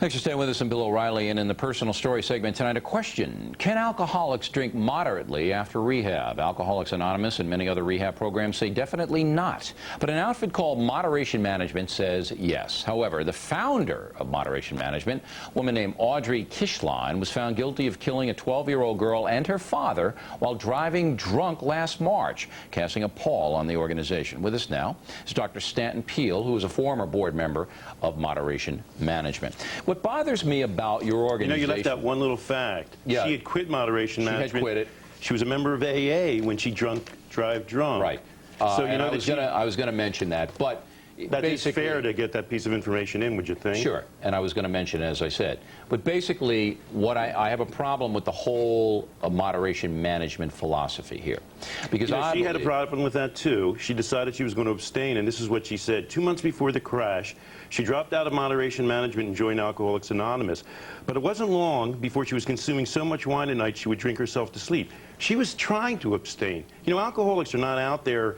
Thanks for staying with us. I'm Bill O'Reilly, and in the personal story segment tonight, a question: can alcoholics drink moderately after rehab? Alcoholics Anonymous and many other rehab programs say definitely not. But an outfit called Moderation Management says yes. However, the founder of Moderation Management, a woman named Audrey Kishline, was found guilty of killing a 12-year-old girl and her father while driving drunk last March, casting a pall on the organization. With us now is Dr. Stanton, who is a former board member of Moderation Management. What bothers me about your organization... You know, you left out one little fact. Yeah. She had quit Moderation Management. She had quit it. She was a member of AA when she drive drunk. Right. So, you know, I was gonna mention that, but... That is fair to get that piece of information in, would you think? Sure, and I was going to mention it, as I said. But basically, what I have a problem with the whole Moderation Management philosophy here. Because you know, she had a problem with that, too. She decided she was going to abstain, and this is what she said. 2 months before the crash, she dropped out of Moderation Management and joined Alcoholics Anonymous. But it wasn't long before she was consuming so much wine a night she would drink herself to sleep. She was trying to abstain. You know, alcoholics are not out there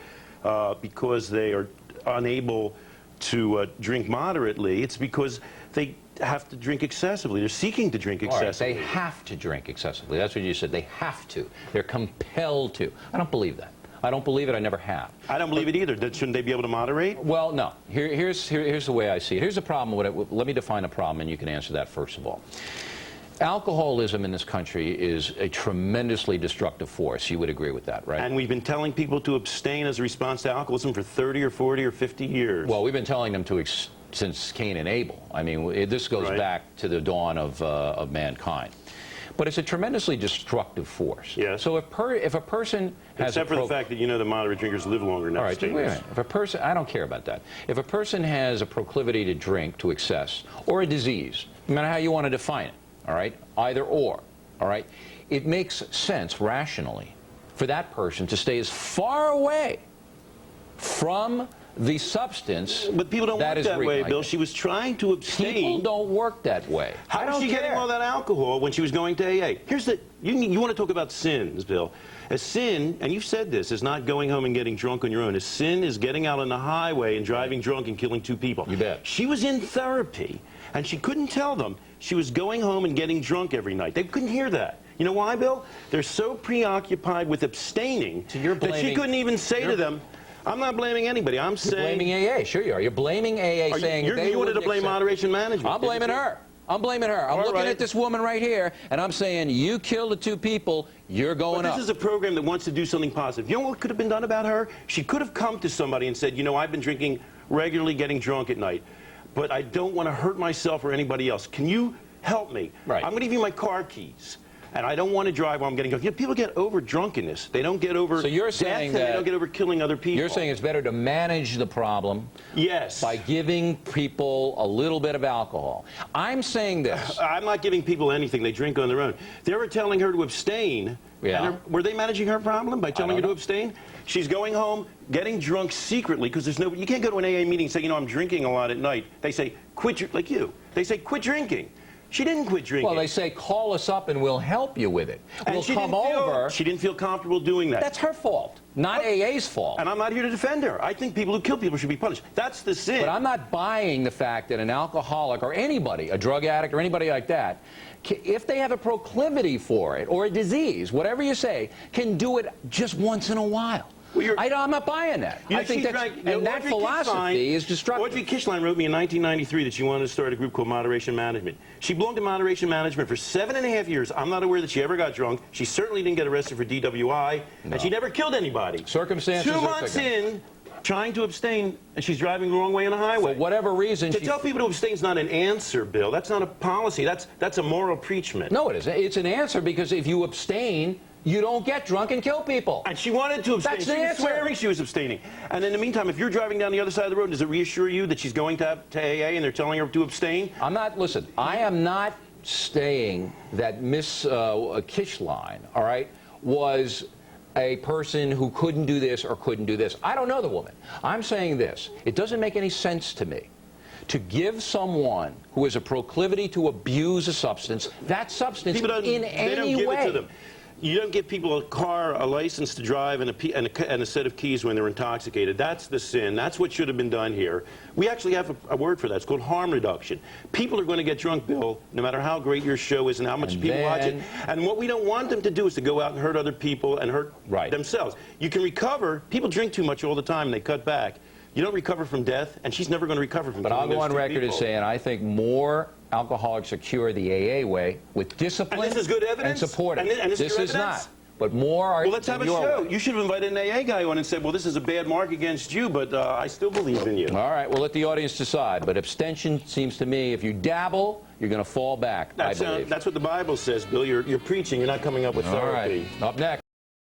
because they are unable to drink moderately. It's because they have to drink excessively. They're seeking to drink excessively. All right, they have to drink excessively. That's what you said. They have to. They're compelled to. I don't believe that. I don't believe it. I never have. I don't believe it either. Shouldn't they be able to moderate? Well, no. Here's the way I see it. Here's the problem with it. Let me define a problem, and you can answer that first of all. Alcoholism in this country is a tremendously destructive force. You would agree with that, right? And we've been telling people to abstain as a response to alcoholism for 30 or 40 or 50 years. Well, we've been telling them to since Cain and Abel. I mean, this goes back to the dawn of mankind. But it's a tremendously destructive force. Yes. So if a person has Except for the fact that, you know, the moderate drinkers live longer now. All right, wait a minute. If a person, I don't care about that. If a person has a proclivity to drink to excess, or a disease, no matter how you want to define it, all right, either or, all right, it makes sense rationally for that person to stay as far away from the substance. But people don't work that way, Bill. She was trying to abstain. People don't work that way. How was she getting all that alcohol when she was going to AA? Here's the, you want to talk about sins, Bill. A sin, and you've said this, is not going home and getting drunk on your own. A sin is getting out on the highway and driving drunk and killing 2 people. You bet. She was in therapy, and she couldn't tell them she was going home and getting drunk every night. They couldn't hear that. You know why, Bill? They're so preoccupied with abstaining that she couldn't even say to them, I'm not blaming anybody. I'm saying... You're blaming AA. Sure you are. You're blaming AA, saying you wanted to blame Moderation Management. I'm blaming her. I'm blaming her. I'm looking at this woman right here, and I'm saying, you killed the 2 people, you're going up. This is a program that wants to do something positive. You know what could have been done about her? She could have come to somebody and said, you know, I've been drinking regularly, getting drunk at night, but I don't want to hurt myself or anybody else. Can you help me? Right. I'm going to give you my car keys, and I don't want to drive while I'm getting drunk. You know, people get over drunkenness. They don't get over death, and they don't get over killing other people. You're saying it's better to manage the problem by giving people a little bit of alcohol. I'm saying this. I'm not giving people anything. They drink on their own. They were telling her to abstain. Yeah. Were they managing her problem by telling her to abstain? She's going home, getting drunk secretly, because there's no... You can't go to an AA meeting and say, you know, I'm drinking a lot at night. They say, like you. They say, quit drinking. She didn't quit drinking. Well, they say, call us up and we'll help you with it. We'll come over. She didn't feel comfortable doing that. That's her fault, not AA's fault. And I'm not here to defend her. I think people who kill people should be punished. That's the sin. But I'm not buying the fact that an alcoholic or anybody, a drug addict or anybody like that, if they have a proclivity for it or a disease, whatever you say, can do it just once in a while. Well, I'm not buying that. I think that philosophy is destructive. Audrey Kishline wrote me in 1993 that she wanted to start a group called Moderation Management. She belonged to Moderation Management for 7.5 years. I'm not aware that she ever got drunk. She certainly didn't get arrested for DWI, and she never killed anybody. Circumstances 2 months in, trying to abstain, and she's driving the wrong way on the highway. For whatever reason... To tell people to abstain is not an answer, Bill. That's not a policy. That's a moral preachment. No, it isn't. It's an answer because if you abstain, you don't get drunk and kill people. And she wanted to abstain. That's the answer. answer. She was swearing she was abstaining. And in the meantime, if you're driving down the other side of the road, does it reassure you that she's going to AA and they're telling her to abstain? I'm not... Listen, I am not saying that Miss Kishline, all right, was a person who couldn't do this or couldn't do this. I don't know the woman. I'm saying this. It doesn't make any sense to me to give someone who has a proclivity to abuse a substance, that substance in any way. They don't give it to them. You don't give people a car, a license to drive, and a set of keys when they're intoxicated. That's the sin. That's what should have been done here. We actually have a word for that. It's called harm reduction. People are going to get drunk, Bill, no matter how great your show is and how much people watch it. And what we don't want them to do is to go out and hurt other people and hurt themselves. You can recover. People drink too much all the time, and they cut back. You don't recover from death, and she's never going to recover from. But I'll go on record as saying I think more alcoholics are cured the AA way with discipline and, this is good evidence? And support. And this is not. But more are. Well, let's have a show. You should have invited an AA guy on and said, well, this is a bad mark against you, but I still believe in you. All right, we'll let the audience decide. But abstention seems to me, if you dabble, you're going to fall back, I believe. That's what the Bible says, Bill. You're preaching. You're not coming up with therapy. All right. Up next.